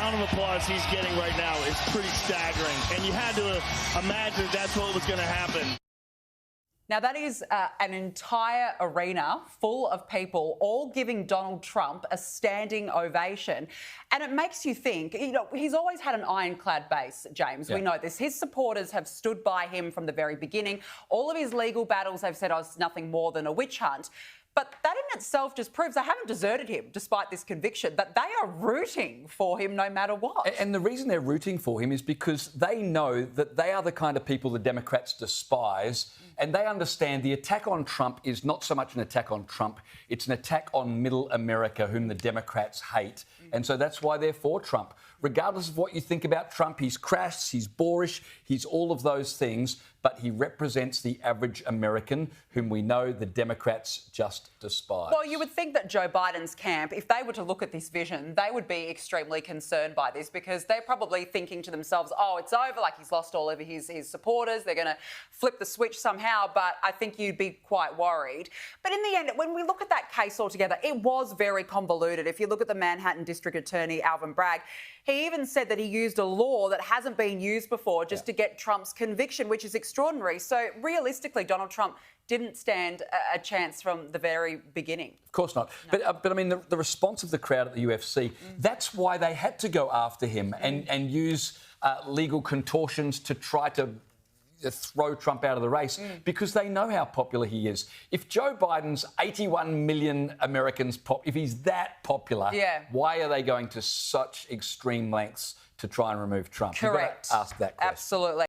amount of applause he's getting right now is pretty staggering. And you had to imagine that's what was going to happen. Now, that is an entire arena full of people all giving Donald Trump a standing ovation. And it makes you think, he's always had an ironclad base, James. Yeah. We know this. His supporters have stood by him from the very beginning. All of his legal battles, they've said, it's nothing more than a witch hunt. But that in itself just proves they haven't deserted him, despite this conviction, that they are rooting for him no matter what. And the reason they're rooting for him is because they know that they are the kind of people the Democrats despise, and they understand the attack on Trump is not so much an attack on Trump, it's an attack on middle America, whom the Democrats hate. And so that's why they're for Trump. Regardless of what you think about Trump, he's crass, he's boorish, he's all of those things, but he represents the average American whom we know the Democrats just despise. Well, you would think that Joe Biden's camp, if they were to look at this vision, they would be extremely concerned by this, because they're probably thinking to themselves, oh, it's over, like he's lost all of his supporters, they're going to flip the switch somehow, but I think you'd be quite worried. But in the end, when we look at that case altogether, it was very convoluted. If you look at the Manhattan District Attorney, Alvin Bragg, he even said that he used a law that hasn't been used before just to get Trump's conviction, which is extraordinary. So realistically, Donald Trump didn't stand a chance from the very beginning. Of course not. No. But I mean, the response of the crowd at the UFC, that's why they had to go after him and use legal contortions to try to throw Trump out of the race, because they know how popular he is. If Joe Biden's 81 million Americans, if he's that popular, why are they going to such extreme lengths to try and remove Trump? Correct. You've got to ask that question. Absolutely.